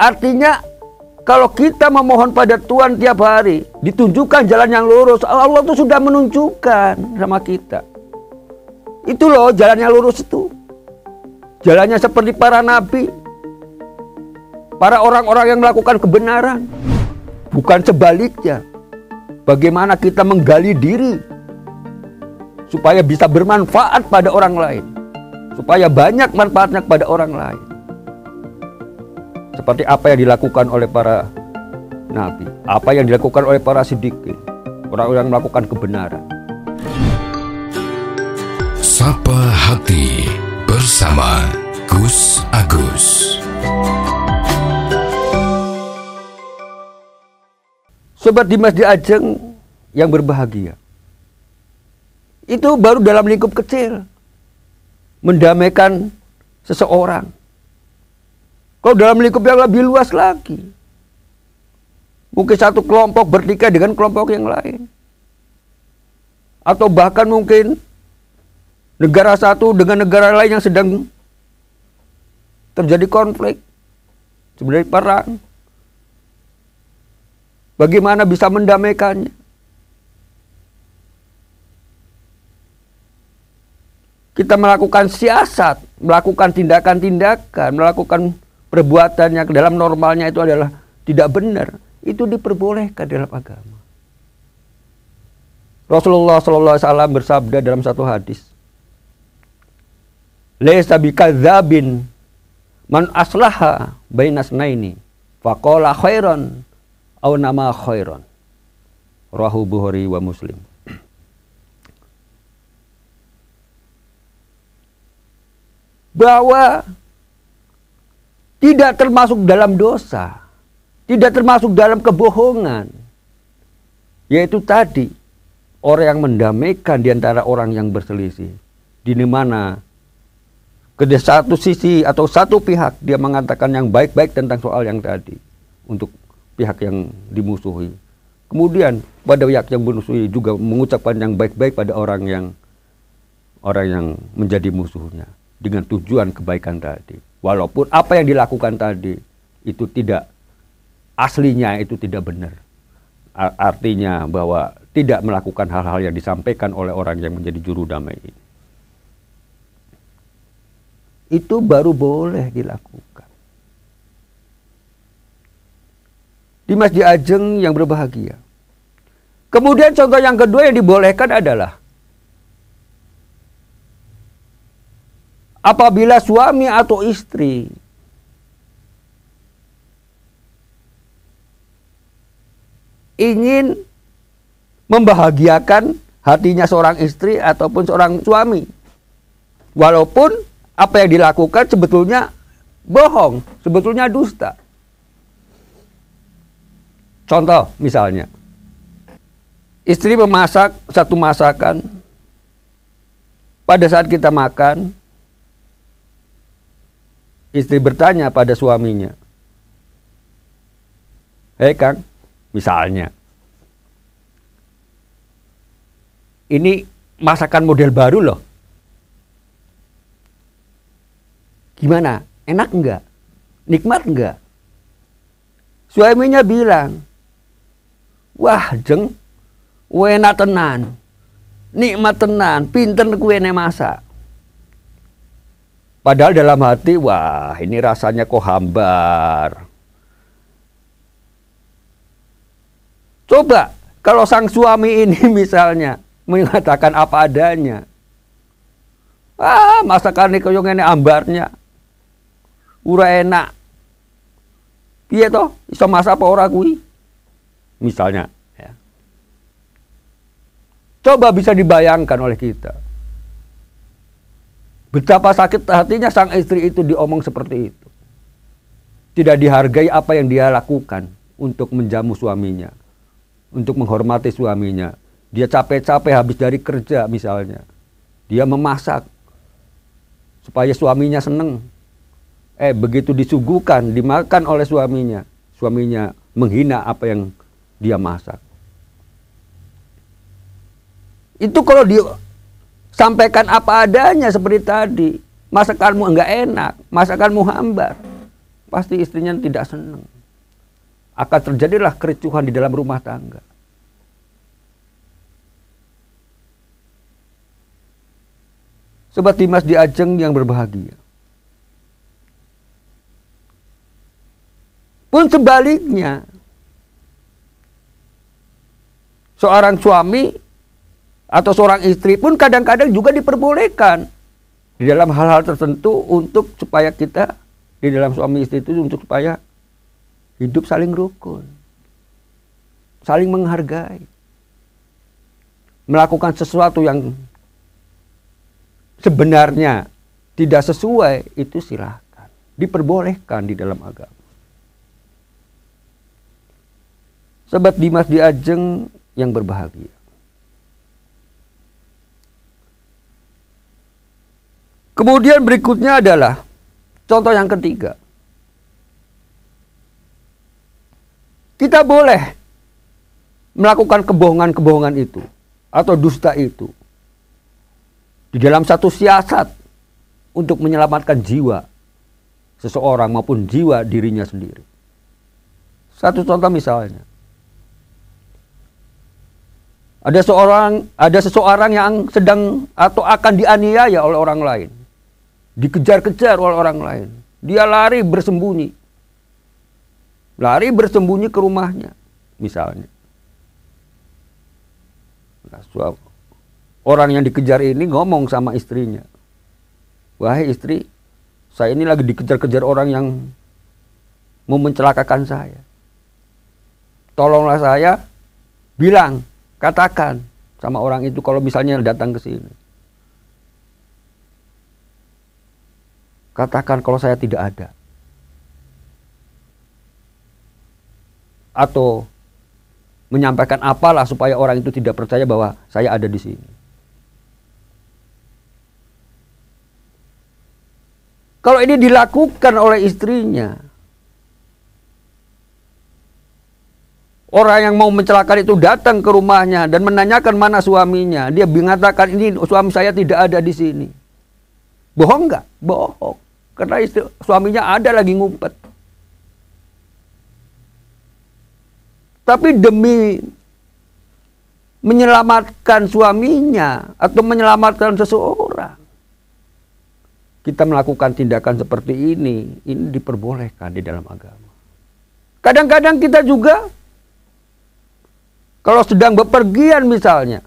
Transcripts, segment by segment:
Artinya kalau kita memohon pada Tuhan tiap hari, ditunjukkan jalan yang lurus, Allah tuh sudah menunjukkan sama kita. Itu loh jalan yang lurus itu. Jalannya seperti para nabi, para orang-orang yang melakukan kebenaran. Bukan sebaliknya. Bagaimana kita menggali diri supaya bisa bermanfaat pada orang lain, supaya banyak manfaatnya kepada orang lain. Seperti apa yang dilakukan oleh para nabi, apa yang dilakukan oleh para siddiqin, orang-orang yang melakukan kebenaran. Sapa Hati bersama Gus Agus. Sobat Dimas di Ajeng yang berbahagia, itu baru dalam lingkup kecil mendamaikan seseorang. Kalau dalam lingkup yang lebih luas lagi, mungkin satu kelompok bertikai dengan kelompok yang lain, atau bahkan mungkin negara satu dengan negara lain yang sedang terjadi konflik, sebenarnya perang. Bagaimana bisa mendamaikannya? Kita melakukan siasat, melakukan tindakan-tindakan, melakukan perbuatan yang dalam normalnya itu adalah tidak benar. Itu diperbolehkan dalam agama. Rasulullah SAW bersabda dalam satu hadis, "Laisa bikadzabin man aslaha bainas naini faqala khairan aw nama khairan." Rawahu Bukhari wa Muslim. Bahwa tidak termasuk dalam dosa, tidak termasuk dalam kebohongan, yaitu tadi orang yang mendamaikan di antara orang yang berselisih, di mana ke satu sisi atau satu pihak dia mengatakan yang baik-baik tentang soal yang tadi untuk pihak yang dimusuhi, kemudian pada pihak yang dimusuhi juga mengucapkan yang baik-baik pada orang yang menjadi musuhnya dengan tujuan kebaikan tadi. Walaupun apa yang dilakukan tadi itu tidak, aslinya itu tidak benar. Artinya bahwa tidak melakukan hal-hal yang disampaikan oleh orang yang menjadi juru damai ini. Itu baru boleh dilakukan. Dimas di Ajeng yang berbahagia. Kemudian contoh yang kedua yang dibolehkan adalah apabila suami atau istri ingin membahagiakan hatinya seorang istri ataupun seorang suami, walaupun apa yang dilakukan sebetulnya bohong, sebetulnya dusta. Contoh misalnya, istri memasak satu masakan, pada saat kita makan, istri bertanya pada suaminya, "Hei Kang," misalnya, "ini masakan model baru loh. Gimana? Enak enggak? Nikmat enggak?" Suaminya bilang, "Wah Jeng, enak tenan, nikmat tenan, pinter kue ne masak." Padahal dalam hati, wah ini rasanya kok hambar. Coba kalau sang suami ini misalnya mengatakan apa adanya, masakan ini koyo ngene ambarnya, ora enak. Piye toh iso masak apa ora kuwi? Misalnya, ya. Coba bisa dibayangkan oleh kita betapa sakit hatinya sang istri itu diomong seperti itu. Tidak dihargai apa yang dia lakukan untuk menjamu suaminya, untuk menghormati suaminya. Dia capek-capek habis dari kerja misalnya, dia memasak supaya suaminya seneng. Begitu disuguhkan, dimakan oleh suaminya, suaminya menghina apa yang dia masak. Itu kalau sampaikan apa adanya seperti tadi, masakanmu enggak enak, masakanmu hambar. pasti istrinya tidak senang. Akan terjadilah kericuhan di dalam rumah tangga. Sobat Dimas di Ajeng yang berbahagia. Pun sebaliknya, seorang suami atau seorang istri pun kadang-kadang juga diperbolehkan di dalam hal-hal tertentu untuk supaya kita di dalam suami istri itu untuk supaya hidup saling rukun, saling menghargai, melakukan sesuatu yang sebenarnya tidak sesuai itu silakan, diperbolehkan di dalam agama. Sobat Dimas di Ajeng yang berbahagia. Kemudian berikutnya adalah contoh yang ketiga. Kita boleh melakukan kebohongan-kebohongan itu atau dusta itu di dalam satu siasat untuk menyelamatkan jiwa seseorang maupun jiwa dirinya sendiri. Satu contoh misalnya, ada seseorang yang sedang atau akan dianiaya oleh orang lain, dikejar-kejar oleh orang lain. Dia lari bersembunyi ke rumahnya, misalnya. Nah, orang yang dikejar ini ngomong sama istrinya, "Wahai istri, saya ini lagi dikejar-kejar orang yang mau mencelakakan saya. Tolonglah saya, katakan sama orang itu kalau misalnya datang ke sini. Katakan kalau saya tidak ada." Atau menyampaikan apalah supaya orang itu tidak percaya bahwa saya ada di sini. Kalau ini dilakukan oleh istrinya, orang yang mau mencelakakan itu datang ke rumahnya dan menanyakan mana suaminya. Dia mengatakan ini suami saya tidak ada di sini. Bohong nggak? Bohong. Karena suaminya ada lagi ngumpet. Tapi demi menyelamatkan suaminya atau menyelamatkan seseorang, kita melakukan tindakan seperti ini diperbolehkan di dalam agama. Kadang-kadang kita juga kalau sedang bepergian misalnya,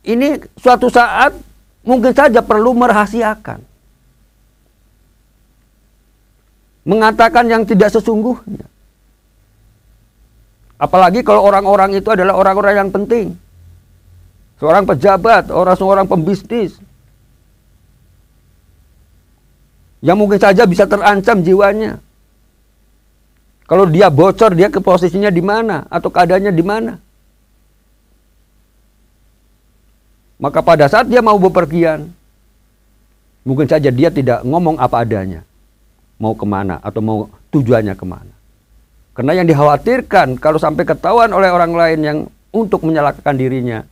ini suatu saat mungkin saja perlu merahasiakan, mengatakan yang tidak sesungguhnya. Apalagi kalau orang-orang itu adalah orang-orang yang penting, seorang pejabat, seorang pembisnis, yang mungkin saja bisa terancam jiwanya. Kalau dia bocor, dia ke posisinya di mana atau keadaannya di mana. Maka pada saat dia mau bepergian, mungkin saja dia tidak ngomong apa adanya, mau kemana atau mau tujuannya kemana. Karena yang dikhawatirkan kalau sampai ketahuan oleh orang lain yang untuk menyalahkan dirinya,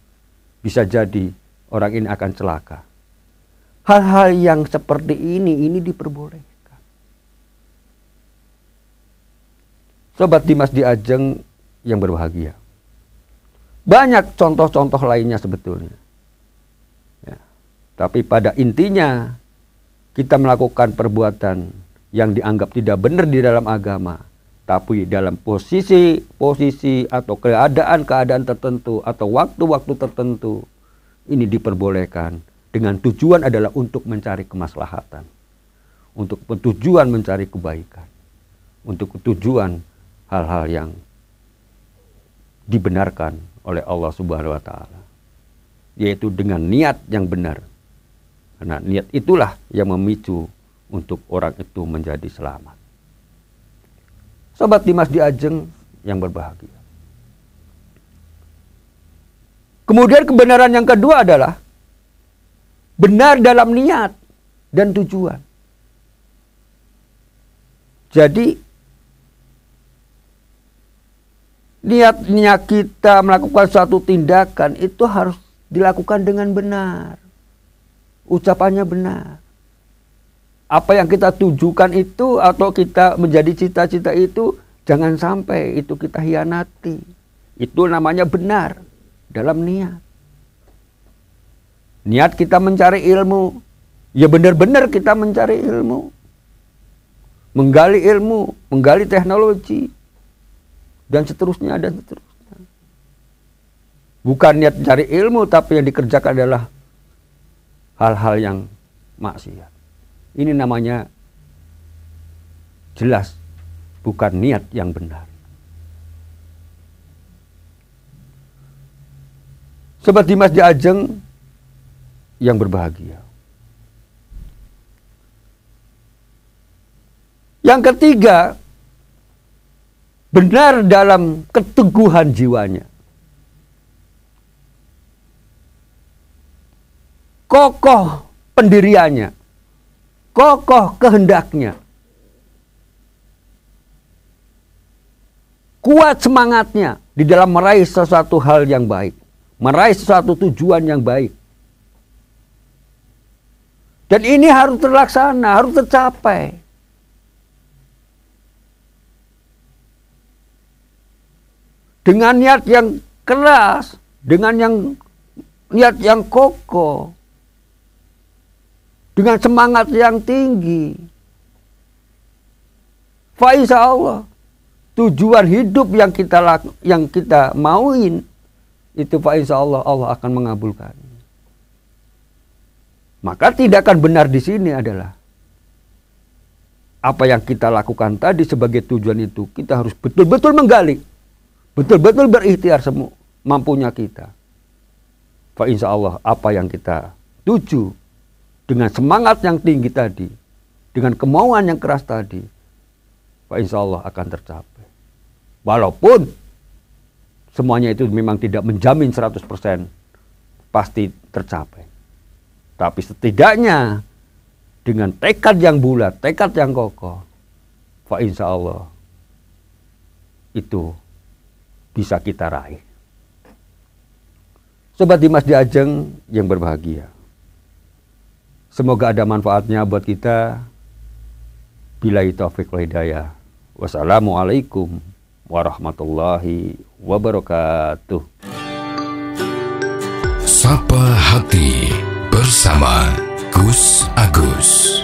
bisa jadi orang ini akan celaka. Hal-hal yang seperti ini diperbolehkan. Sobat Dimas di Ajeng yang berbahagia. Banyak contoh-contoh lainnya sebetulnya. Ya. Tapi pada intinya kita melakukan perbuatan yang dianggap tidak benar di dalam agama, tapi dalam posisi atau keadaan tertentu atau waktu-waktu tertentu, ini diperbolehkan dengan tujuan adalah untuk mencari kemaslahatan, untuk tujuan mencari kebaikan, untuk tujuan hal-hal yang dibenarkan oleh Allah Subhanahu wa taala, yaitu dengan niat yang benar. Karena niat itulah yang memicu untuk orang itu menjadi selamat. Sobat Dimas di Ajeng yang berbahagia. Kemudian kebenaran yang kedua adalah benar dalam niat dan tujuan. Jadi niatnya kita melakukan suatu tindakan itu harus dilakukan dengan benar. Ucapannya benar. Apa yang kita tujukan itu atau kita menjadi cita-cita itu, jangan sampai itu kita hianati. Itu namanya benar dalam niat. Niat kita mencari ilmu, ya benar-benar kita mencari ilmu. Menggali ilmu, menggali teknologi, dan seterusnya, dan seterusnya. Bukan niat cari ilmu, tapi yang dikerjakan adalah hal-hal yang maksiat. Ini namanya jelas bukan niat yang benar. Sobat Dimas di Ajeng yang berbahagia. Yang ketiga, benar dalam keteguhan jiwanya. Kokoh pendiriannya. Kokoh kehendaknya. Kuat semangatnya di dalam meraih sesuatu hal yang baik. Meraih sesuatu tujuan yang baik. Dan ini harus terlaksana, harus tercapai. Dengan niat yang keras, dengan niat yang kokoh, dengan semangat yang tinggi. Fa insya Allah, tujuan hidup yang kita mauin, itu fa insya Allah, Allah akan mengabulkan. Maka tindakan benar di sini adalah apa yang kita lakukan tadi sebagai tujuan itu, kita harus betul-betul menggali, betul-betul berikhtiar mampunya kita. Fa insya Allah apa yang kita tuju dengan semangat yang tinggi tadi, dengan kemauan yang keras tadi, fa insya Allah akan tercapai. Walaupun semuanya itu memang tidak menjamin 100% pasti tercapai. Tapi setidaknya dengan tekad yang bulat, tekad yang kokoh, fa insya Allah itu bisa kita raih. Sobat Dimas di Ajeng yang berbahagia. Semoga ada manfaatnya buat kita. Billahi taufiq wal hidayah. Wassalamualaikum warahmatullahi wabarakatuh. Sapa Hati bersama Gus Agus.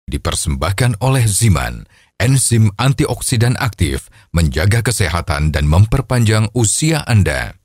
Dipersembahkan oleh Ziman, enzim antioksidan aktif, menjaga kesehatan dan memperpanjang usia Anda.